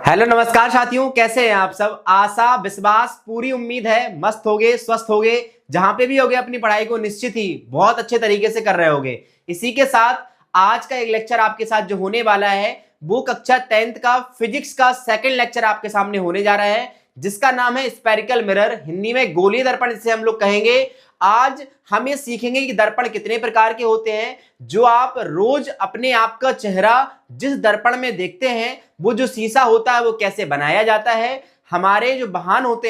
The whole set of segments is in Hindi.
हेलो नमस्कार साथियों, कैसे हैं आप सब। आशा विश्वास पूरी उम्मीद है मस्त होगे, स्वस्थ होगे, जहां पे भी होगे अपनी पढ़ाई को निश्चित ही बहुत अच्छे तरीके से कर रहे होगे। इसी के साथ आज का एक लेक्चर आपके साथ जो होने वाला है वो कक्षा 10th का फिजिक्स का सेकंड लेक्चर आपके सामने होने जा रहा है, जिसका नाम है स्फेरिकल मिरर, हिंदी में गोलीय दर्पण जिसे हम लोग कहेंगे। आज हम ये सीखेंगे कि दर्पण कितने प्रकार के होते हैं, जो आप रोज अपने आप का चेहरा जिस दर्पण में देखते हैं वो जो शीशा होता है वो कैसे बनाया जाता है। हमारे जो वाहन होते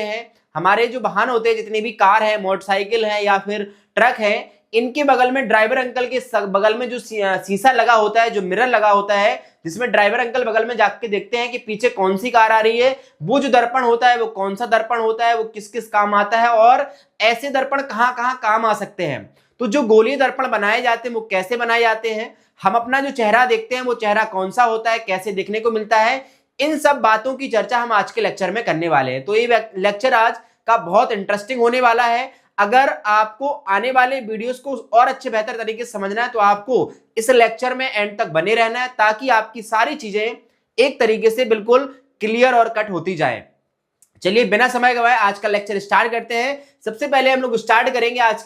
हैं जितनी भी कार है, मोटरसाइकिल है या फिर ट्रक है, इनके बगल में ड्राइवर अंकल के बगल में जो शीशा लगा होता है, जो मिरर लगा होता है, जिसमें ड्राइवर अंकल बगल में जाके देखते हैं कि पीछे कौन सी कार आ रही है। वो जो दर्पण होता है वो कौन सा दर्पण होता है, वो किस किस काम आता है और ऐसे दर्पण कहां कहां काम आ सकते हैं। तो जो गोलीय दर्पण बनाए जाते हैं वो कैसे बनाए जाते हैं, हम अपना जो चेहरा देखते हैं वो चेहरा कौन सा होता है, कैसे देखने को मिलता है, इन सब बातों की चर्चा हम आज के लेक्चर में करने वाले हैं। तो ये लेक्चर आज का बहुत इंटरेस्टिंग होने वाला है। अगर आपको आने वाले वीडियोस को और अच्छे बेहतर तरीके से समझना है तो आपको इस लेक्चर में एंड तक बने रहना है, ताकि आपकी सारी चीजें एक तरीके से बिल्कुल क्लियर और कट होती जाए। चलिए बिना समय गवाए आज का लेक्चर स्टार्ट करते हैं। सबसे पहले हम लोग स्टार्ट करेंगे आज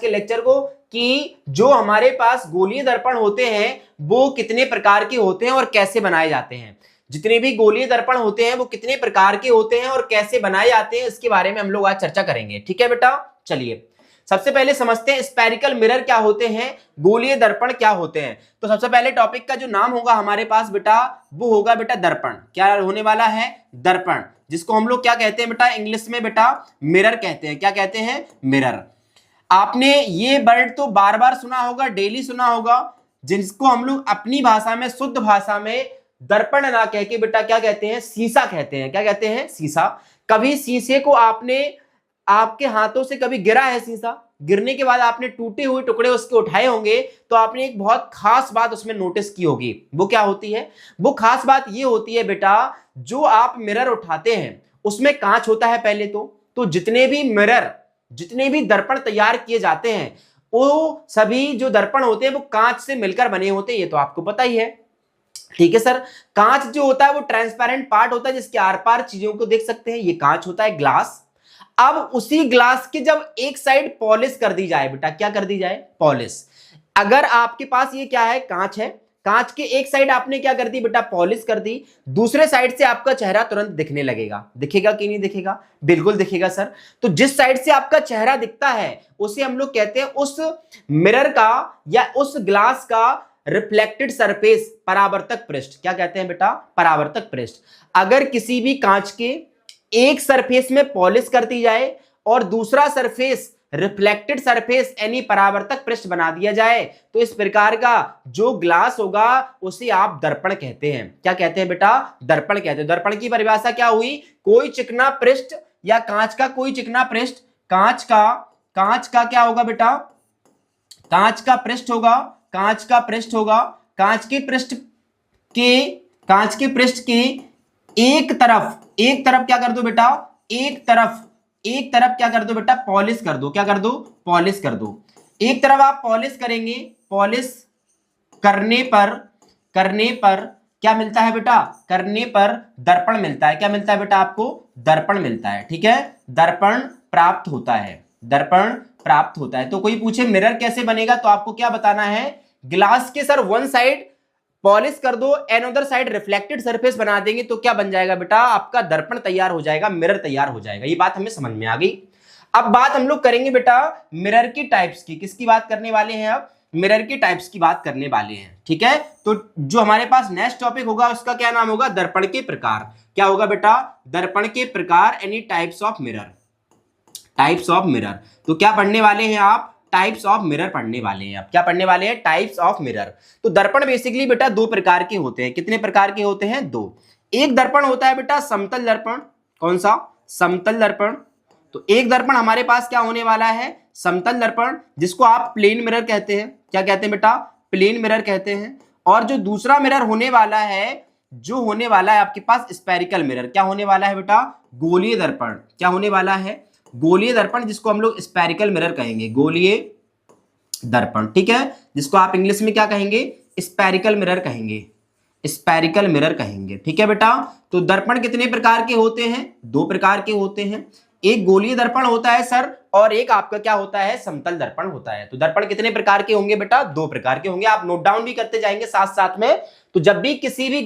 के लेक्चर को कि जो हमारे पास गोलीय दर्पण होते हैं वो कितने प्रकार के होते हैं और कैसे बनाए जाते हैं। जितने भी गोलीय दर्पण होते हैं वो कितने प्रकार के होते हैं और कैसे बनाए जाते हैं, इसके बारे में हम लोग आज चर्चा करेंगे। ठीक है बेटा, चलिए सबसे पहले समझते हैं स्फेरिकल मिरर क्या होते हैं, गोलीय दर्पण क्या होते हैं। तो सबसे पहले टॉपिक का जो नाम होगा हमारे पास बेटा वो होगा बेटा दर्पण। क्या होने वाला है? दर्पण, जिसको हम लोग क्या कहते हैं बेटा, इंग्लिश में बेटा मिरर कहते हैं। क्या कहते हैं? मिरर। आपने ये वर्ड तो बार बार सुना होगा, डेली सुना होगा, जिसको हम लोग अपनी भाषा में, शुद्ध भाषा में दर्पण ना कह के बेटा क्या कहते हैं, शीशा कहते हैं। क्या कहते हैं? शीशा। कभी शीशे को आपने आपके हाथों से कभी गिरा है शीशा, गिरने के बाद आपने टूटे हुए टुकड़े उसके उठाए होंगे तो आपने एक बहुत खास बात उसमें नोटिस की होगी। वो क्या होती है? वो खास बात ये होती है बेटा, जो आप मिरर उठाते हैं उसमें कांच होता है पहले तो जितने भी मिरर, जितने भी दर्पण तैयार किए जाते हैं वो सभी जो दर्पण होते हैं वो कांच से मिलकर बने होते हैं, ये तो आपको पता ही है। ठीक है सर। कांच जो होता है वो ट्रांसपेरेंट पार्ट होता है जिसके आर पार चीजों को देख सकते हैं, ये कांच होता है, ग्लास। अब उसी ग्लास की जब एक साइड पॉलिश कर दी जाए बेटा, क्या कर दी जाए? पॉलिश। अगर आपके पास ये क्या है, कांच है, कांच के एक साइड आपने क्या कर दी बेटा, पॉलिश कर दी, दूसरे साइड से आपका चेहरा तुरंत दिखने लगेगा। दिखेगा कि नहीं दिखेगा? बिल्कुल दिखेगा सर। तो जिस साइड से आपका चेहरा दिखता है उसे हम लोग कहते हैं, उस मिरर का या उस ग्लास का रिफ्लेक्टेड सरफेस, परावर्तक पृष्ठ। क्या कहते हैं बेटा? परावर्तक पृष्ठ। अगर किसी भी कांच के एक सरफेस में पॉलिश कर दी जाए और दूसरा सरफेस रिफ्लेक्टेड सरफेस यानी परावर्तक पृष्ठ बना दिया जाए तो इस प्रकार का जो ग्लास होगा उसे आप दर्पण कहते हैं। क्या कहते हैं बेटा? दर्पण कहते हैं। दर्पण की परिभाषा क्या हुई? कोई चिकना पृष्ठ या कांच का कोई चिकना पृष्ठ, कांच का क्या होगा बेटा? कांच का पृष्ठ होगा, कांच का पृष्ठ होगा, कांच के पृष्ठ के एक तरफ क्या कर दो बेटा, एक तरफ क्या कर दो बेटा, पॉलिश कर दो। क्या कर दो? पॉलिश कर दो। एक तरफ आप पॉलिश करेंगे, पॉलिश करने पर क्या मिलता है बेटा? करने पर दर्पण मिलता है। क्या मिलता है बेटा आपको? दर्पण मिलता है। ठीक है, दर्पण प्राप्त होता है, दर्पण प्राप्त होता है। तो कोई पूछे मिरर कैसे बनेगा तो आपको क्या बताना है, ग्लास के सर वन साइड पॉलिश कर दो, अनदर साइड रिफ्लेक्टेड सरफेस बना देंगे तो क्या बन जाएगा बेटा? आपका दर्पण तैयार हो जाएगा, मिरर तैयार हो जाएगा। ये बात हमें समझ में आ गई। अब बात हम लोग करेंगे बेटा मिरर की टाइप्स की। किसकी बात करने वाले हैं अब? मिरर की टाइप्स की बात करने वाले हैं। ठीक है, तो जो हमारे पास नेक्स्ट टॉपिक होगा उसका क्या नाम होगा? दर्पण के प्रकार। क्या होगा बेटा? दर्पण के प्रकार यानी types of mirror. Types of mirror. तो क्या पढ़ने वाले हैं आप? टाइप्स ऑफ मिरर पढ़ने वाले हैं। आप क्या पढ़ने वाले हैं? Types of mirror. तो दर्पण बेसिकली बेटा दो प्रकार के होते हैं। कितने प्रकार के होते हैं? दो। एक दर्पण होता है बेटा समतल दर्पण। कौन सा? समतल दर्पण। तो एक दर्पण हमारे पास क्या होने वाला है? समतल दर्पण, जिसको आप प्लेन मिरर कहते हैं। क्या कहते हैं बेटा? प्लेन मिरर कहते हैं। और जो दूसरा मिरर होने वाला है, जो होने वाला है आपके पास स्फेरिकल मिरर। क्या होने वाला है बेटा? गोलीय दर्पण। क्या होने वाला है? गोलीय दर्पण, जिसको हम लोग स्फेरिकल मिरर कहेंगे, गोलीय दर्पण। ठीक है, जिसको आप इंग्लिश में क्या कहेंगे? स्फेरिकल मिरर कहेंगे। स्पेरिकल मिरर कहेंगे। ठीक है बेटा, तो दर्पण कितने प्रकार के होते हैं? दो प्रकार के होते हैं। एक गोलीय दर्पण होता है सर, और एक आपका क्या होता है? समतल दर्पण होता है। तो दर्पण कितने प्रकार के होंगे बेटा? दो प्रकार के होंगे। आप नोट डाउन भी करते जाएंगे साथ साथ में। तो जब भी किसी भी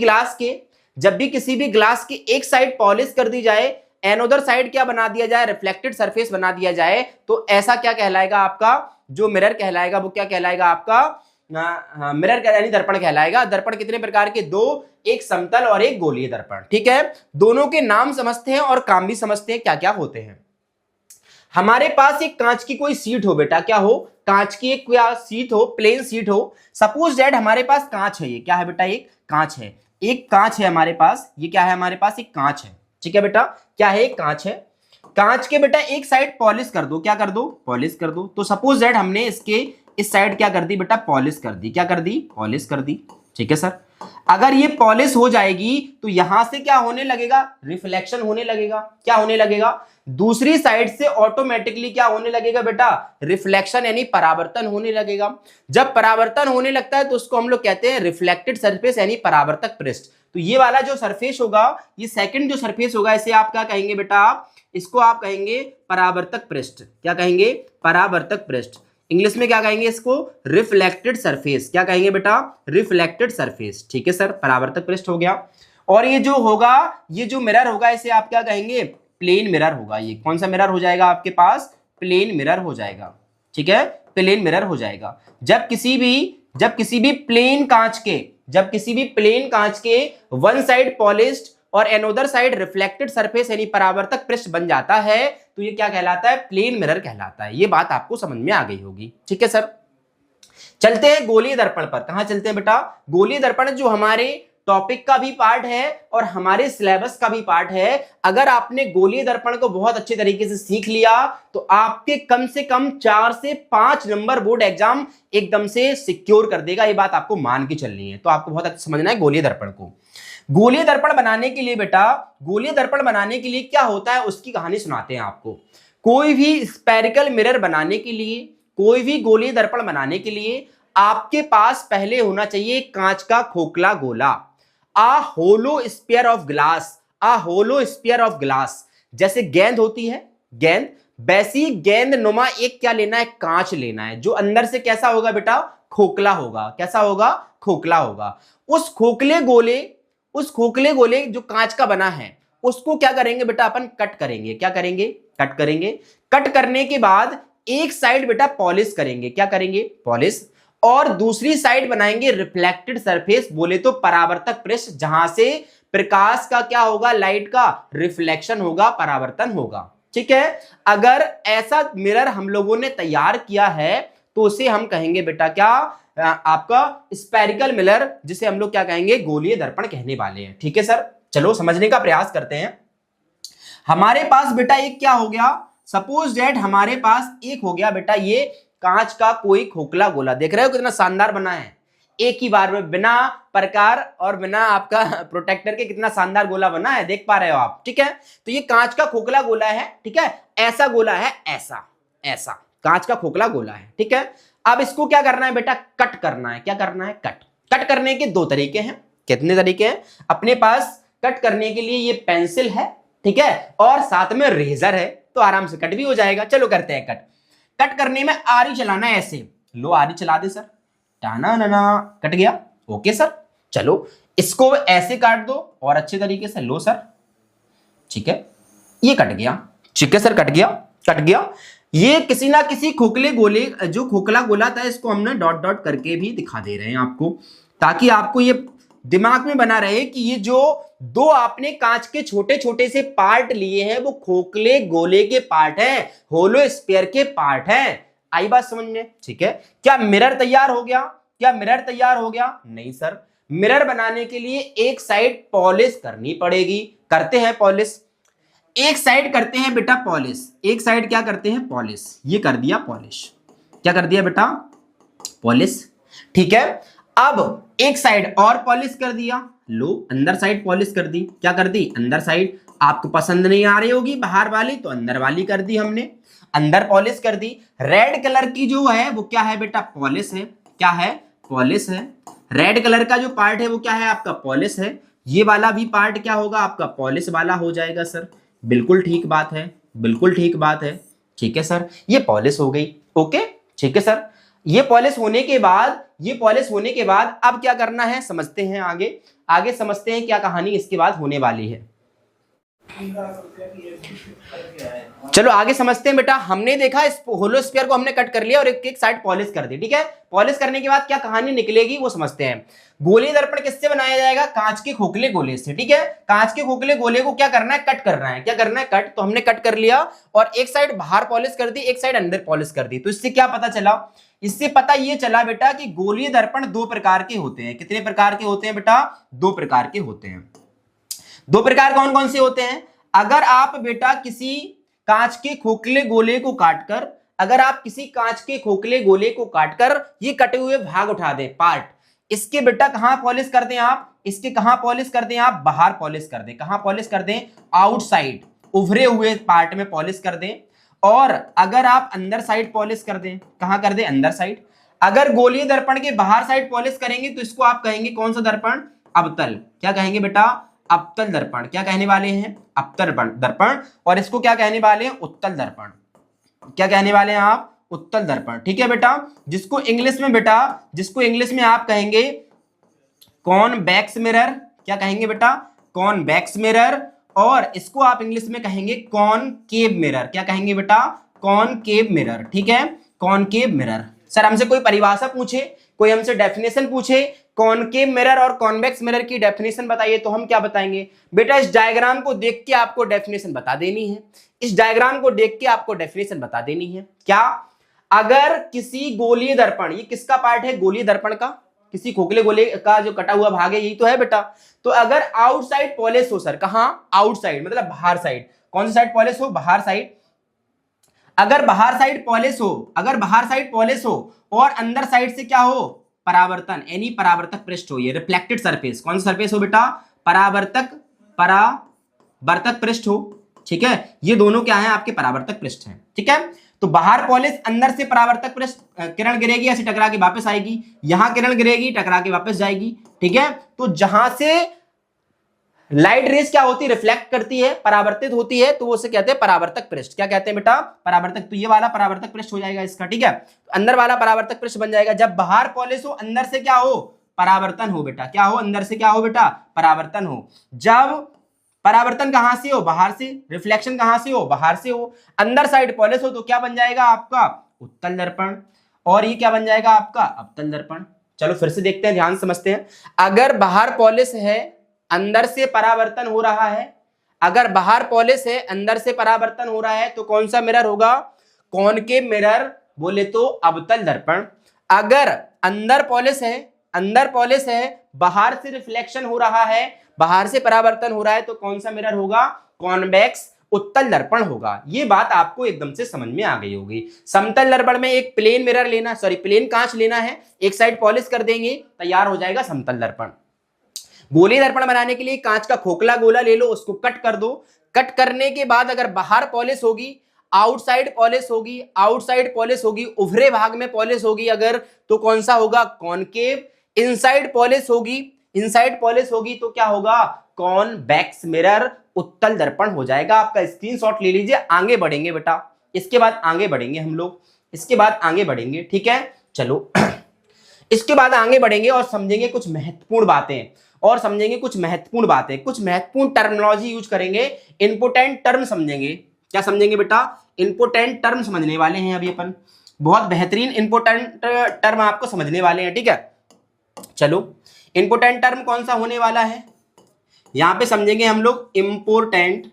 ग्लास के एक साइड पॉलिश कर दी जाए, एनोदर साइड क्या बना दिया जाए? रिफ्लेक्टेड सरफेस बना दिया जाए, तो ऐसा क्या कहलाएगा? आपका जो मिरर कहलाएगा वो क्या कहलाएगा? आपका मिरर यानी दर्पण कहलाएगा। दर्पण कितने प्रकार के? दो, एक समतल और एक गोलीय दर्पण। ठीक है, दोनों के नाम समझते हैं और काम भी समझते हैं क्या क्या होते हैं। हमारे पास एक कांच की कोई सीट हो बेटा, क्या हो? कांच की एक सीट हो, प्लेन सीट हो। सपोज दैट हमारे पास कांच है, ये क्या है बेटा? एक कांच है, एक कांच है हमारे पास। ये क्या है? हमारे पास एक कांच है। ठीक है बेटा, क्या है? एक कांच है। कांच के बेटा एक साइड पॉलिश कर दो। क्या कर दो? पॉलिश कर दो। तो सपोज दैट हमने इसके इस साइड क्या कर दी बेटा? पॉलिश कर दी। क्या कर दी? पॉलिश कर दी। ठीक है सर, अगर ये पॉलिश हो जाएगी तो यहां से क्या होने लगेगा? रिफ्लेक्शन होने लगेगा। क्या होने लगेगा? दूसरी साइड से ऑटोमेटिकली क्या होने लगेगा बेटा? रिफ्लेक्शन यानी परावर्तन होने लगेगा। जब परावर्तन होने लगता है तो उसको हम लोग कहते हैं रिफ्लेक्टेड सरफेस यानी परावर्तक पृष्ठ। तो ये वाला जो सरफेस होगा, ये सेकंड जो सरफेस होगा, इसे आप क्या कहेंगे बेटा? आप इसको आप कहेंगे परावर्तक पृष्ठ। क्या कहेंगे? परावर्तक पृष्ठ। इंग्लिश में क्या कहेंगे इसको? Reflected surface. क्या कहेंगे बेटा? Reflected surface. ठीक है सर, परावर्तक पृष्ठ हो गया। और ये जो होगा, ये जो मिरर होगा, इसे आप क्या कहेंगे? प्लेन मिरर होगा। ये कौन सा मिरर हो जाएगा आपके पास? प्लेन मिरर हो जाएगा। ठीक है, प्लेन मिरर हो जाएगा। जब किसी भी प्लेन कांच के वन साइड पॉलिश्ड और एनोदर साइड रिफ्लेक्टेड सरफेस यानी परावर्तक पृष्ठ बन जाता है, तो ये क्या कहलाता है? प्लेन मिरर कहलाता है। ये बात आपको समझ में आ गई होगी। ठीक है सर, चलते हैं गोलीय दर्पण पर। कहां चलते हैं बेटा? गोलीय दर्पण जो हमारे टॉपिक का भी पार्ट है और हमारे सिलेबस का भी पार्ट है। अगर आपने गोलीय दर्पण को बहुत अच्छे तरीके से सीख लिया तो आपके कम से कम 4 से 5 नंबर बोर्ड एग्जाम एकदम से सिक्योर कर देगा। ये बात आपको मान के चलनी है। तो आपको बहुत अच्छा समझना है गोलीय दर्पण को। गोलीय दर्पण बनाने के लिए बेटा, गोलीय दर्पण बनाने के लिए क्या होता है उसकी कहानी सुनाते हैं आपको। कोई भी स्पेरिकल मिरर बनाने के लिए, कोई भी गोलीय दर्पण बनाने के लिए आपके पास पहले होना चाहिए कांच का खोखला गोला, a hollow sphere of glass. A hollow sphere of glass, जैसे गेंद होती है, गेंद, वैसी गेंद नुमा एक क्या लेना है? कांच लेना है, जो अंदर से कैसा होगा बेटा? खोखला होगा। कैसा होगा? खोखला होगा। उस खोखले गोले जो कांच का बना है, उसको क्या करेंगे बेटा? अपन कट करेंगे। क्या करेंगे? कट करेंगे। कट करने के बाद एक साइड बेटा पॉलिश करेंगे। क्या करेंगे? पॉलिश। और दूसरी साइड बनाएंगे रिफ्लेक्टेड सरफेस, बोले तो परावर्तक पृष्ठ, जहां से प्रकाश का क्या होगा? लाइट का रिफ्लेक्शन होगा, परावर्तन होगा। ठीक है, अगर ऐसा मिरर हम लोगों ने तैयार किया है तो उसे हम कहेंगे बेटा क्या? आपका स्पेरिकल मिरर, जिसे हम लोग क्या कहेंगे? गोलीय दर्पण कहने वाले हैं। ठीक है सर, चलो समझने का प्रयास करते हैं। हमारे पास बेटा एक क्या हो गया? सपोज दैट हमारे पास एक हो गया बेटा ये कांच का कोई खोखला गोला। देख रहे हो कितना शानदार बना है? एक ही बार में बिना प्रकार और बिना आपका प्रोटेक्टर के कितना शानदार गोला बना है, देख पा रहे हो आप। ठीक है, तो ये कांच का खोखला गोला है। ठीक है, ऐसा गोला है, ऐसा ऐसा कांच का खोखला गोला है। ठीक है, अब इसको क्या करना है बेटा? कट करना है। क्या करना है? कट। कट करने के दो तरीके हैं। कितने तरीके हैं अपने पास कट करने के लिए? ये पेंसिल है, ठीक है, और साथ में रेजर है, तो आराम से कट भी हो जाएगा। चलो करते हैं कट। कट करने में आरी चलाना है, ऐसे लो, आरी चला दे सर, टाना नाना, कट गया। ओके सर, चलो इसको ऐसे काट दो और अच्छे तरीके से, लो सर, ठीक है, ये कट गया। ठीक है सर, कट गया, कट गया। ये किसी ना किसी खोखले गोले, जो खोखला गोला था, इसको हमने डॉट डॉट करके भी दिखा दे रहे हैं आपको, ताकि आपको ये दिमाग में बना रहे कि ये जो दो आपने कांच के छोटे छोटे से पार्ट लिए हैं वो खोखले गोले के पार्ट हैं, होलो स्फीयर के पार्ट हैं। आई बात समझ में? ठीक है, क्या मिरर तैयार हो गया? क्या मिरर तैयार हो गया? नहीं सर, मिरर बनाने के लिए एक साइड पॉलिश करनी पड़ेगी। करते हैं पॉलिश, एक साइड करते हैं बेटा पॉलिश, एक साइड क्या करते हैं? पॉलिश। ये कर दिया पॉलिश। क्या कर दिया बेटा? पॉलिश। ठीक है, अब एक साइड और पॉलिश कर दिया, लो अंदर साइड पॉलिश कर दी। क्या कर दी? अंदर साइड। आपको पसंद नहीं आ रही होगी बाहर वाली, तो अंदर वाली कर दी हमने, अंदर पॉलिश कर दी। रेड कलर की जो है वो क्या है बेटा? पॉलिश है। क्या है? पॉलिश है। रेड कलर का जो पार्ट है वो क्या है आपका पॉलिश है, ये वाला भी पार्ट क्या होगा आपका पॉलिश वाला हो जाएगा सर। बिल्कुल ठीक बात है, बिल्कुल ठीक बात है। ठीक है सर, ये पॉलिश हो गई। ओके ठीक है सर, ये पॉलिश होने के बाद, ये पॉलिश होने के बाद अब क्या करना है समझते हैं, आगे आगे समझते हैं क्या कहानी इसके बाद होने वाली है। चलो आगे समझते हैं बेटा। हमने देखा इस होलो स्फीयर को हमने कट कर लिया और एक एक साइड पॉलिश कर दी। ठीक है, पॉलिश करने के बाद क्या कहानी निकलेगी वो समझते हैं। गोलीय दर्पण किससे बनाया जाएगा? कांच के खोखले गोले से। ठीक है, कांच के खोखले गोले को क्या करना है? कट करना है। क्या करना है? कट। तो हमने कट कर लिया और एक साइड बाहर पॉलिश कर दी, एक साइड अंदर पॉलिश कर दी। तो इससे क्या पता चला? इससे पता ये चला बेटा कि गोलीय दर्पण दो प्रकार के होते हैं। कितने प्रकार के होते हैं बेटा? दो प्रकार के होते हैं। दो प्रकार कौन कौन से होते हैं? अगर आप बेटा किसी कांच के खोखले गोले को काटकर, अगर आप किसी कांच के खोखले गोले को काटकर ये कटे हुए भाग उठा दें, पार्ट, इसके बेटा कहां पॉलिश कर दें आप? इसके कहां पॉलिश कर दें आप? बाहर पॉलिश कर दें। कहां पॉलिश कर दें? आउटसाइड, उभरे हुए पार्ट में पॉलिश कर दें। और अगर आप अंदर साइड पॉलिश कर दें, कहां कर दें? अंदर साइड। अगर गोलीय दर्पण के बाहर साइड पॉलिश करेंगे तो इसको आप कहेंगे कौन सा दर्पण? अवतल। क्या कहेंगे बेटा? अवतल दर्पण। क्या कहने वाले हैं? अवतल दर्पण। और इसको क्या कहने वाले हैं? उत्तल दर्पण। क्या कहने वाले हैं आप? उत्तल दर्पण। ठीक है बेटा, जिसको इंग्लिश में बेटा, जिसको इंग्लिश में आप कहेंगे कॉन्वेक्स मिरर। क्या कहेंगे बेटा? Convex mirror. और इसको आप इंग्लिश में कहेंगे कॉनकेव मिरर। क्या कहेंगे बेटा? Concave mirror. ठीक है, कॉनकेव मिरर। सर हमसे कोई परिभाषा पूछे, कोई हमसे डेफिनेशन पूछे, कॉनकेव मिरर और कॉन्वेक्स मिरर की डेफिनेशन बताइए, तो हम क्या बताएंगे? बेटा इस डायग्राम को देख के आपको डेफिनेशन बता देनी है। इस डायग्राम को देख के आपको डेफिनेशन बता देनी है। क्या? अगर किसी गोलीय दर्पण, ये किसका पार्ट है? गोलीय दर्पण का, किसी खोखले गोले का जो कटा हुआ भाग है यही तो है बेटा। तो अगर आउटसाइड पॉलिश हो सर, कहां? आउटसाइड मतलब बाहर साइड। कौन सी साइड पॉलिश हो? बाहर साइड। अगर बाहर साइड पॉलिश हो, अगर बाहर साइड पॉलिश हो और अंदर साइड से क्या हो? परावर्तन, यानी परावर्तक पृष्ठ हो, ये रिफ्लेक्टेड सरफेस। कौन सा सरफेस हो बेटा? परावर्तक, परावर्तक पृष्ठ हो। ठीक है, ये दोनों क्या है? आपके परावर्तक पृष्ठ हैं। ठीक है, तो बाहर पॉलिश, अंदर से परावर्तक पृष्ठ, किरण गिरेगी ऐसे टकरा के वापस आएगी, यहां किरण गिरेगी टकरा के वापस जाएगी। ठीक है, तो जहां से लाइट रेस क्या होती है? रिफ्लेक्ट करती है, परावर्तित होती है, तो वो उसे कहते हैं परावर्तक पृष्ठ। क्या कहते हैं बेटा? परावर्तक। तो ये वाला परावर्तक पृष्ठ हो जाएगा इसका। ठीक है, अंदर वाला परावर्तक पृष्ठ बन जाएगा। जब बाहर पॉलिश हो, अंदर से क्या हो? परावर्तन हो बेटा। क्या हो? अंदर से क्या हो बेटा? परावर्तन हो। जब परावर्तन कहां से हो? बाहर से। रिफ्लेक्शन कहां से हो? बाहर से हो। अंदर साइड पॉलिश हो तो क्या बन जाएगा आपका? उत्तल दर्पण। और ये क्या बन जाएगा आपका? अवतल दर्पण। चलो फिर से देखते हैं, ध्यान समझते हैं। अगर बाहर पॉलिश है, अंदर से परावर्तन हो रहा है, अगर बाहर पॉलिश है, अंदर से परावर्तन हो रहा है, तो कौन सा मिरर होगा? कॉनकेव मिरर, बोले तो अवतल दर्पण। अगर अंदर पॉलिश है, अंदर पॉलिश है, बाहर से रिफ्लेक्शन हो रहा है, बाहर से परावर्तन हो रहा है, तो कौन सा मिरर होगा? कॉन्वेक्स, उत्तल दर्पण होगा। ये बात आपको एकदम से समझ में आ गई होगी। समतल दर्पण में एक प्लेन मिरर लेना, सॉरी प्लेन कांच लेना है, एक साइड पॉलिश कर देंगे, तैयार हो जाएगा समतल दर्पण। गोलीय दर्पण बनाने के लिए कांच का खोखला गोला ले लो, उसको कट कर दो। कट करने के बाद अगर बाहर पॉलिश होगी, आउटसाइड पॉलिश होगी, आउटसाइड पॉलिश होगी, उभरे भाग में पॉलिश होगी अगर, तो कौन सा होगा? कॉनकेव। इनसाइड पॉलिश होगी, इनसाइड पॉलिश होगी तो क्या होगा? कॉन्वेक्स मिरर, उत्तल दर्पण हो जाएगा। आपका स्क्रीनशॉट ले लीजिए, आगे बढ़ेंगे बेटा, इसके बाद आगे बढ़ेंगे हम लोग, इसके बाद आगे बढ़ेंगे। ठीक है, चलो इसके बाद आगे बढ़ेंगे और समझेंगे कुछ महत्वपूर्ण बातें, और समझेंगे कुछ महत्वपूर्ण बातें, कुछ महत्वपूर्ण टर्मिनोलॉजी यूज करेंगे, इंपोर्टेंट टर्म समझेंगे। क्या समझेंगे बेटा? इंपोर्टेंट टर्म समझने वाले हैं अभी अपन, बहुत बेहतरीन इंपोर्टेंट टर्म आपको समझने वाले हैं। ठीक है, चलो इंपोर्टेंट टर्म कौन सा होने वाला है यहां पे समझेंगे हम लोग? Important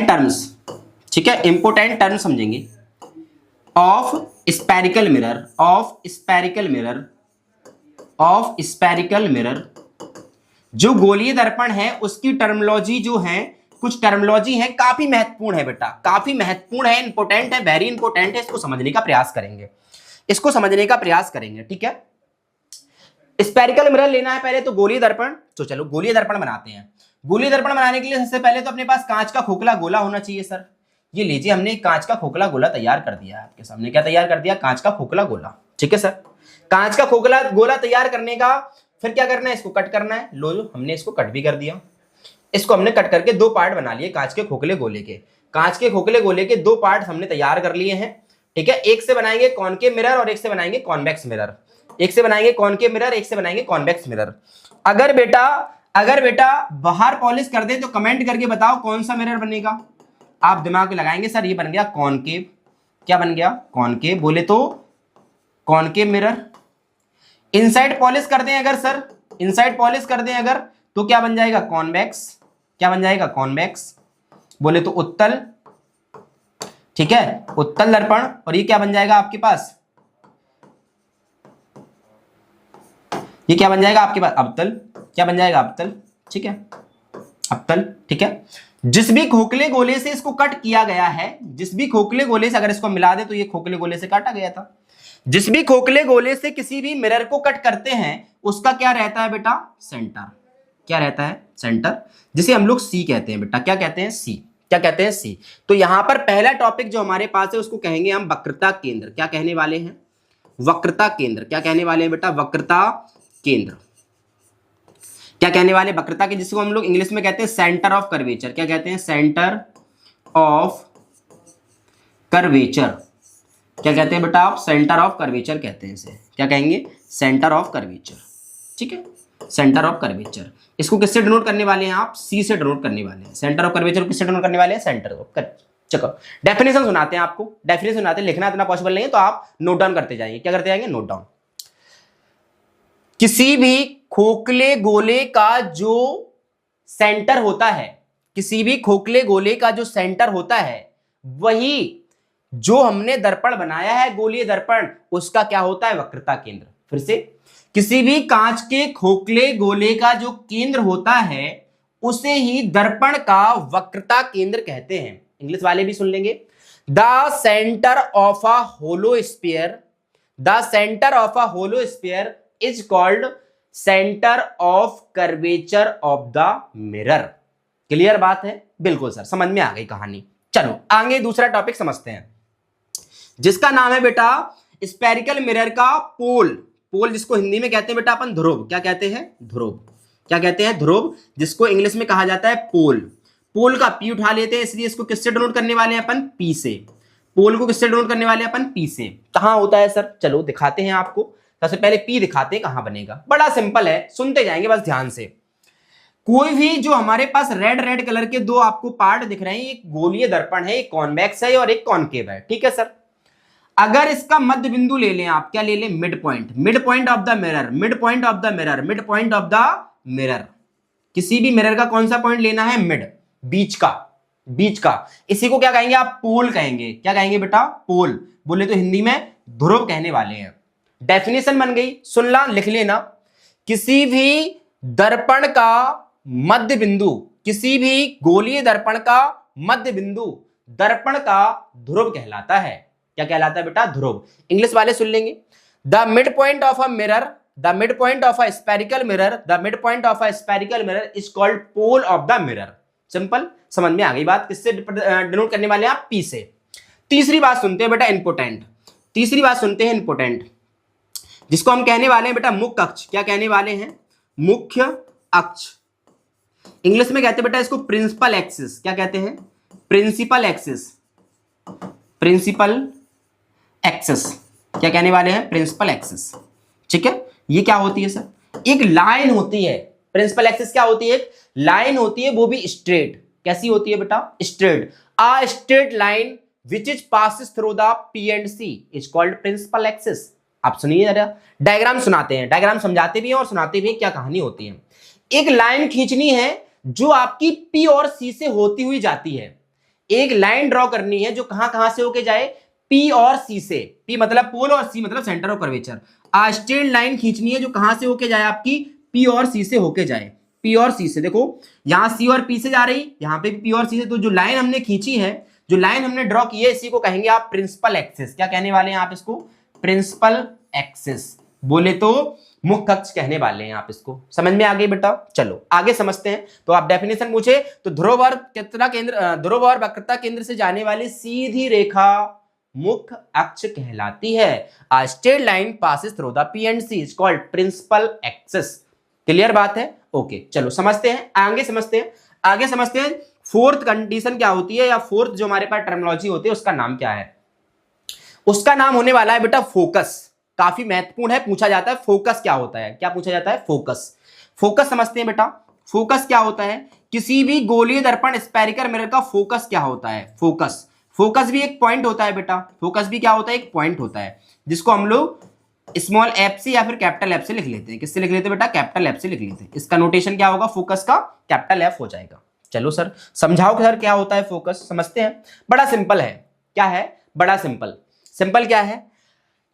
terms. ठीक है, इंपोर्टेंट टर्म समझेंगे of spherical mirror, of spherical mirror, of spherical mirror. जो गोलीय दर्पण है उसकी टर्मिनोलॉजी जो है, कुछ टर्मिनोलॉजी है, काफी महत्वपूर्ण है बेटा, काफी महत्वपूर्ण है, इंपोर्टेंट है, वेरी इंपोर्टेंट है। इसको समझने का प्रयास करेंगे, इसको समझने का प्रयास करेंगे। ठीक है, स्पेरिकल मिरर लेना है पहले तो गोलीय दर्पण। तो चलो गोलीय दर्पण बनाते हैं। गोलीय दर्पण बनाने के लिए सबसे पहले तो अपने पास कांच का खोखला गोला होना चाहिए सर। ये लीजिए, हमने एक कांच का खोखला गोला तैयार कर दिया है आपके सामने। क्या तैयार कर दिया? कांच का खोखला गोला। ठीक है सर, कांच का खोखला गोला तैयार करने का फिर क्या करना है? इसको कट करना है। लो, जो हमने इसको कट भी कर दिया। इसको हमने कट करके दो पार्ट बना लिए कांच के खोखले गोले के। कांच के खोखले गोले के दो पार्ट हमने तैयार कर लिए हैं। ठीक है, एक से बनाएंगे कॉनकेव मिरर और एक से बनाएंगे कॉन्वेक्स मिरर। एक से बनाएंगे कॉनकेव मिरर, एक से बनाएंगे कॉन्वेक्स मिरर। अगर बेटा बाहर पॉलिश कर दे तो कमेंट करके बताओ कौन सा मिरर बनेगा। आप दिमाग में लगाएंगे, सर ये बन गया कॉनकेव। क्या बन गया? कॉनकेव। बोले तो कॉनकेव मिरर। इनसाइड पॉलिश कर दें अगर, सर इनसाइड पॉलिश कर दें अगर, तो क्या बन जाएगा? कॉन्वेक्स। क्या बन जाएगा? कॉन्वेक्स। बोले तो उत्तल। ठीक है, उत्तल दर्पण। और ये क्या बन जाएगा आपके पास? ये क्या बन जाएगा आपके पास? अवतल। क्या बन जाएगा? अवतल। ठीक है, अवतल। ठीक है, जिस भी खोखले गोले से इसको कट किया गया है, जिस भी खोखले गोले से अगर इसको मिला दे तो ये खोखले गोले से काटा गया था। जिस भी खोखले गोले से किसी भी मिरर को कट करते हैं उसका क्या रहता है बेटा? सेंटर। क्या रहता है? सेंटर, जिसे हम लोग सी कहते हैं बेटा। क्या कहते हैं? सी। क्या कहते हैं? सी। तो यहां पर पहला टॉपिक जो हमारे पास है उसको कहेंगे हम वक्रता केंद्र। क्या कहने वाले हैं? वक्रता केंद्र। क्या कहने वाले हैं बेटा? वक्रता केंद्र। क्या कहने वाले? वक्रता के, जिसको हम लोग इंग्लिश में कहते हैं सेंटर ऑफ कर्वेचर। क्या कहते हैं? Centre of curvature. क्या कहते हैं बेटा आप? सेंटर ऑफ कर्वेचर कहते हैं इसे। क्या कहेंगे? Centre of curvature. ठीक है, सेंटर ऑफ कर्वेचर। इसको किससे डिनोट करने वाले हैं आप? सी से डिनोट करने वाले हैं। सेंटर ऑफ कर्वेचर किससे डिनोट करने वाले हैं? Centre of curvature. चलो डेफिनेशन सुनाते हैं आपको। डेफिनेशन सुनाते हैं, लिखना इतना पॉसिबल नहीं है तो आप नोट डाउन करते जाएंगे। क्या करते जाएंगे? Note down. किसी भी खोखले गोले का जो सेंटर होता है, किसी भी खोखले गोले का जो सेंटर होता है, वही जो हमने दर्पण बनाया है गोलीय दर्पण, उसका क्या होता है? वक्रता केंद्र। फिर से, किसी भी कांच के खोखले गोले का जो केंद्र होता है उसे ही दर्पण का वक्रता केंद्र कहते हैं। इंग्लिश वाले भी सुन लेंगे। The centre of a hollow sphere, the centre of a hollow sphere is called centre of curvature of the mirror. Clear बात है? बिल्कुल सर, समझ में आ गई कहानी। चलो आगे दूसरा टॉपिक समझते हैं, जिसका नाम है बेटा स्फेरिकल मिरर का पोल। पोल जिसको हिंदी में कहते हैं बेटा अपन ध्रुव। क्या कहते हैं? ध्रुव। क्या कहते हैं? ध्रुव, जिसको इंग्लिश में कहा जाता है पोल। पोल का पी उठा लेते हैं, इसलिए इसको किससे डिनोट करने वाले हैं अपन? पी से। पोल को किससे डिनोट करने वाले हैं अपन? पी से। कहां होता है सर? चलो दिखाते हैं आपको। सबसे पहले पी दिखाते हैं कहां बनेगा। बड़ा सिंपल है, सुनते जाएंगे बस ध्यान से। कोई भी जो हमारे पास रेड कलर के दो आपको पार्ट दिख रहे हैं, एक गोलीय दर्पण है, एक कॉन्वेक्स है और एक कॉनकेव है। ठीक है सर, अगर इसका मध्य बिंदु ले लें आप, क्या ले लें? Mid point. Mid point of the mirror, mid point of the mirror, mid point of the mirror. किसी भी मिरर का कौन सा पॉइंट लेना है? मिड, बीच का, बीच का। इसी को क्या कहेंगे आप? पोल कहेंगे। क्या कहेंगे बेटा? पोल। बोले तो हिंदी में ध्रुव कहने वाले हैं। डेफिनेशन बन गई, सुन ला, लिख लेना। किसी भी दर्पण का मध्य बिंदु, किसी भी गोलीय दर्पण का मध्य बिंदु दर्पण का ध्रुव कहलाता है। क्या कहलाता है बेटा? ध्रुव। इंग्लिश वाले सुन लेंगे। The mid point of a mirror, the mid point of a spherical mirror, the mid point of a spherical mirror is called pole of the mirror. Simple, समझ में आ गई बात। किससे डिनोट करने वाले हैं आप? पी से। तीसरी बात सुनते हैं बेटा, इंपोर्टेंट। तीसरी बात सुनते हैं इंपोर्टेंट, जिसको हम कहने वाले हैं बेटा मुख्य अक्ष। क्या कहने वाले हैं? मुख्य अक्ष। इंग्लिश में कहते हैं बेटा इसको प्रिंसिपल एक्सिस। क्या कहते हैं? Principal axis. Principal axis. क्या कहने वाले हैं? Principal axis. ठीक है, ये क्या होती है सर? एक लाइन होती है। प्रिंसिपल एक्सिस क्या होती है? एक लाइन होती है, वो भी स्ट्रेट। कैसी होती है बेटा? Straight. A straight line which is passes through the P and C is called principal axis. आप सुनिए जरा, डायग्राम सुनाते हैं, डायग्राम समझाते भी हैं और सुनाते भी हैं क्या कहानी होती है। एक लाइन खींचनी है जो आपकी पी और सी से होती हुई जाती है। एक लाइन ड्रॉ करनी है जो कहां कहां से होके जाए? पी और सी से। पी मतलब पोल और सी मतलब centre of curvature. Uh straight line खींचनी है जो कहां से होके जाए? आपकी पी और सी से होके जाए। पी और सी से, देखो यहां सी और पी से जा रही, यहां पे पी और सी से। तो जो लाइन हमने खींची है, जो लाइन हमने ड्रॉ की है, इसी को कहेंगे आप प्रिंसिपल एक्सिस। क्या कहने वाले हैं आप इसको? Principal axis. बोले तो मुख्य अक्ष कहने वाले हैं आप इसको। समझ में आ गई बेटा? चलो आगे समझते हैं। तो आप डेफिनेशन पूछे तो ध्रुव और वक्रता केंद्र से जाने वाली सीधी रेखा मुख्य अक्ष कहलाती है। A straight line passes through the P and C is called principal axis। Clear बात है? ओके चलो समझते हैं, आगे समझते हैं। फोर्थ कंडीशन क्या होती है, या फोर्थ जो हमारे पास टर्मिनोलॉजी होती है उसका नाम क्या है? उसका नाम होने वाला है बेटा फोकस। काफी महत्वपूर्ण है, पूछा जाता है फोकस क्या होता है। क्या पूछा जाता है? फोकस समझते हैं बेटा। फोकस क्या होता है? किसी भी गोलीय दर्पण स्फेरिकल मिरर का फोकस क्या होता है? फोकस भी एक पॉइंट होता है बेटा। फोकस भी क्या होता है? एक पॉइंट होता है, जिसको हम लोग स्मॉल एफ से या फिर कैपिटल एफ से लिख लेते हैं। किससे लिख लेते हैं बेटा? कैपिटल एफ से लिख लेते हैं। इसका नोटेशन क्या होगा? फोकस का कैपिटल एफ हो जाएगा। चलो सर समझाओ सर क्या होता है फोकस। समझते हैं, बड़ा सिंपल है। क्या है? बड़ा सिंपल क्या है?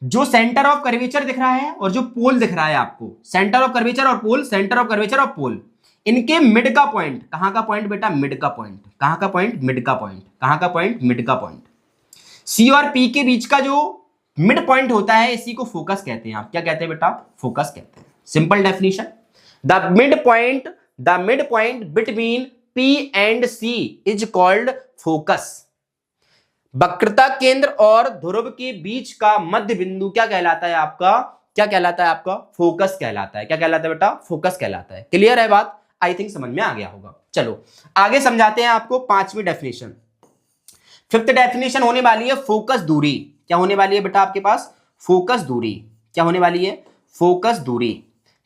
जो सेंटर ऑफ कर्वेचर दिख रहा है और जो पोल दिख रहा है आपको, सेंटर ऑफ कर्वेचर और पोल, इनके मिड का पॉइंट, कहां का पॉइंट बेटा? मिड का पॉइंट। कहां का पॉइंट? मिड का पॉइंट। कहां का पॉइंट? मिड का पॉइंट। सी और पी के बीच का जो मिड पॉइंट होता है, इसी को फोकस कहते हैं। आप क्या कहते हैं बेटा? फोकस कहते हैं। Simple definition, the mid point between P and C is called focus. वक्रता केंद्र और ध्रुव के बीच का मध्य बिंदु क्या कहलाता है आपका? क्या कहलाता है आपका? फोकस कहलाता है। क्या कहलाता है बेटा? फोकस कहलाता है। क्लियर है बात? आई थिंक समझ में आ गया होगा। चलो आगे समझाते हैं आपको पांचवी डेफिनेशन। फिफ्थ डेफिनेशन होने वाली है फोकस दूरी। क्या होने वाली है बेटा आपके पास? फोकस दूरी। क्या होने वाली है? फोकस दूरी,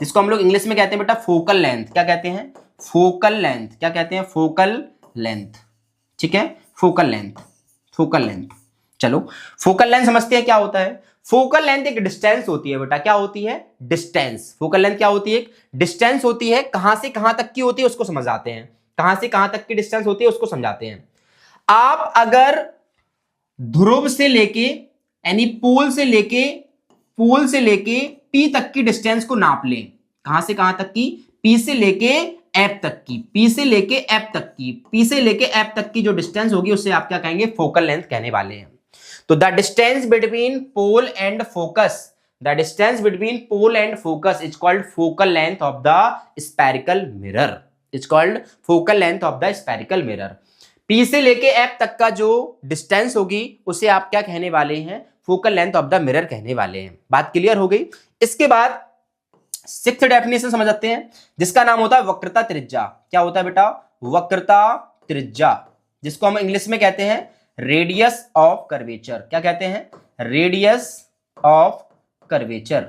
जिसको हम लोग इंग्लिश में कहते हैं बेटा फोकल लेंथ। क्या कहते हैं? Focal length. क्या कहते हैं? Focal length. ठीक है, फोकल लेंथ। चलो फोकल लेंथ समझते हैं क्या होता है। फोकल लेंथ एक डिस्टेंस होती है बेटा। क्या होती है? डिस्टेंस। फोकल लेंथ क्या होती है? एक डिस्टेंस होती है। कहां से कहां तक की होती है उसको समझाते हैं। कहां से कहां तक की डिस्टेंस होती है उसको समझाते हैं। आप अगर ध्रुव से लेके यानी पोल से लेके पी तक की डिस्टेंस को नाप लें। कहां से कहां तक की? पी से लेके एफ तक की। पी से लेके एफ तक की जो डिस्टेंस होगी उसे आप क्या कहेंगे? फोकल लेंथ कहने वाले हैं। तो the distance between pole and focus is called focal length of the spherical mirror. P से लेके एफ तक का जो डिस्टेंस होगी उसे आप क्या कहने वाले हैं? Focal length of the mirror कहने वाले हैं। बात क्लियर हो गई। इसके बाद सिक्स्थ डेफिनेशन समझते हैं, जिसका नाम होता है वक्रता त्रिज्या। क्या होता है बेटा? वक्रता त्रिज्या, जिसको हम इंग्लिश में कहते हैं रेडियस ऑफ कर्वेचर। क्या कहते हैं? Radius of curvature.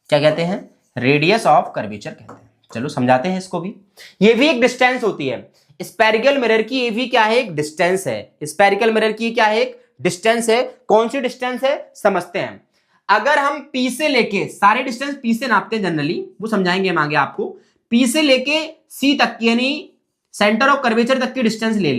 क्या कहते हैं? रेडियस ऑफ कर्वेचर कहते हैं। चलो समझाते हैं इसको भी। ये भी एक डिस्टेंस होती है स्फेरिकल मिरर की। ये भी क्या है? एक डिस्टेंस है। स्फेरिकल मिरर की क्या है? एक डिस्टेंस है। कौन सी डिस्टेंस है समझते हैं। अगर हम P से लेके, सारे डिस्टेंस P से नापते हैं जनरली, वो समझाएंगे हम आगे आपको। P से लेके C तक की यानी सेंटर ऑफ कर्वेचर तक की डिस्टेंस ले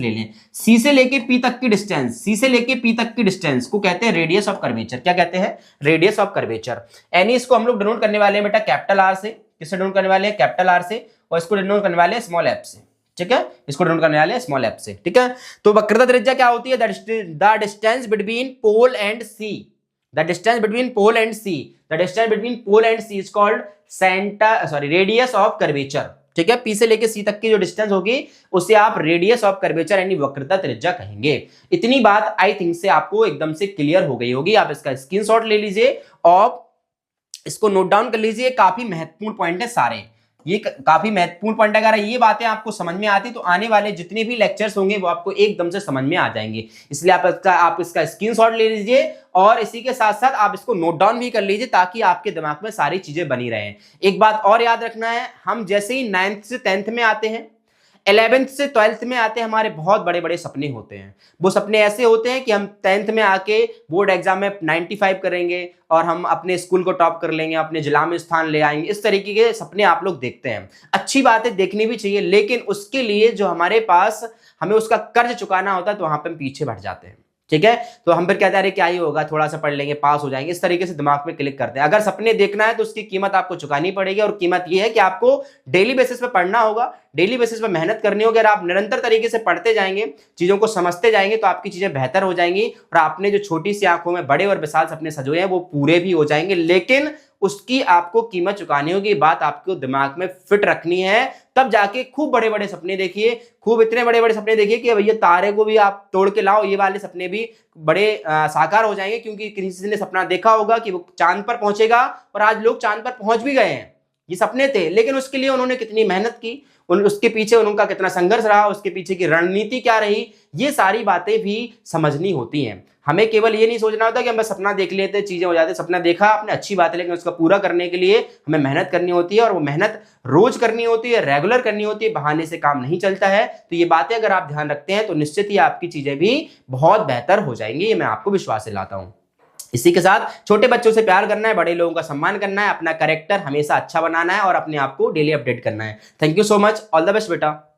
लें। C से लेके P तक की डिस्टेंस को कहते हैं रेडियस ऑफ कर्वेचर। क्या कहते हैं? Radius of curvature. यानी इसको हम लोग डिनोट करने वाले हैं बेटा कैपिटल R से। किससे डिनोट करने वाले हैं? कैपिटल R से। और इसको डिनोट करने वाले हैं स्मॉल f से। ठीक है, इसको डिनोट करने वाले हैं स्मॉल f से। ठीक है, तो वक्रता त्रिज्या क्या होती है? The distance between pole and C is called radius of curvature. ठीक है, पी से लेके सी तक की जो डिस्टेंस होगी उसे आप रेडियस ऑफ कर्वेचर यानी वक्रता त्रिज्या कहेंगे। इतनी बात आई थिंक से आपको एकदम से क्लियर हो गई होगी। आप इसका स्क्रीनशॉट ले लीजिए और इसको नोट डाउन कर लीजिए। काफी महत्वपूर्ण पॉइंट है सारे, ये काफी महत्वपूर्ण पॉइंट। अगर ये बातें आपको समझ में आती तो आने वाले जितने भी लेक्चर्स होंगे वो आपको एकदम से समझ में आ जाएंगे। इसलिए आप इसका स्क्रीनशॉट ले लीजिए और इसी के साथ साथ आप इसको नोट डाउन भी कर लीजिए ताकि आपके दिमाग में सारी चीजें बनी रहें। एक बात और याद रखना है, हम जैसे ही 9th से 10th में आते हैं, 11th से 12th में आते हैं, हमारे बहुत बड़े बड़े सपने होते हैं। वो सपने ऐसे होते हैं कि हम 10th में आके बोर्ड एग्जाम में 95 करेंगे और हम अपने स्कूल को टॉप कर लेंगे, अपने जिला में स्थान ले आएंगे। इस तरीके के सपने आप लोग देखते हैं। अच्छी बात है, देखनी भी चाहिए, लेकिन उसके लिए जो हमें उसका कर्ज चुकाना होता है तो वहां पर हम पीछे हट जाते हैं। ठीक है। तो हम फिर कहते हैं अरे क्या ही होगा, थोड़ा सा पढ़ लेंगे पास हो जाएंगे, इस तरीके से दिमाग में क्लिक करते हैं। अगर सपने देखना है तो उसकी कीमत आपको चुकानी पड़ेगी, और कीमत ये है कि आपको डेली बेसिस पे पढ़ना होगा, डेली बेसिस पे मेहनत करनी होगी। अगर आप निरंतर तरीके से पढ़ते जाएंगे, चीजों को समझते जाएंगे, तो आपकी चीजें बेहतर हो जाएंगी और आपने जो छोटी सी आंखों में बड़े और विशाल सपने सजोए हैं वो पूरे भी हो जाएंगे। लेकिन उसकी आपको कीमत चुकानी होगी, बात आपको दिमाग में फिट रखनी है। तब जाके खूब बड़े बड़े सपने देखिए, खूब इतने बड़े बड़े सपने देखिए कि भैया तारे को भी आप तोड़ के लाओ, ये वाले सपने भी बड़े साकार हो जाएंगे। क्योंकि किसी ने सपना देखा होगा कि वो चांद पर पहुंचेगा, और आज लोग चांद पर पहुंच भी गए हैं। ये सपने थे, लेकिन उसके लिए उन्होंने कितनी मेहनत की, उसके पीछे उनका कितना संघर्ष रहा, उसके पीछे की रणनीति क्या रही, ये सारी बातें भी समझनी होती हैं। हमें केवल ये नहीं सोचना होता कि हम बस सपना देख लेते चीजें हो जाती। सपना देखा आपने, अच्छी बात है, लेकिन उसका पूरा करने के लिए हमें मेहनत करनी होती है, और वो मेहनत रोज करनी होती है, रेगुलर करनी होती है। बहाने से काम नहीं चलता है। तो ये बातें अगर आप ध्यान रखते हैं तो निश्चित ही आपकी चीजें भी बहुत बेहतर हो जाएंगी, ये मैं आपको विश्वास दिलाता हूं। इसी के साथ छोटे बच्चों से प्यार करना है, बड़े लोगों का सम्मान करना है, अपना कैरेक्टर हमेशा अच्छा बनाना है और अपने आप को डेली अपडेट करना है। Thank you so much, all the best बेटा।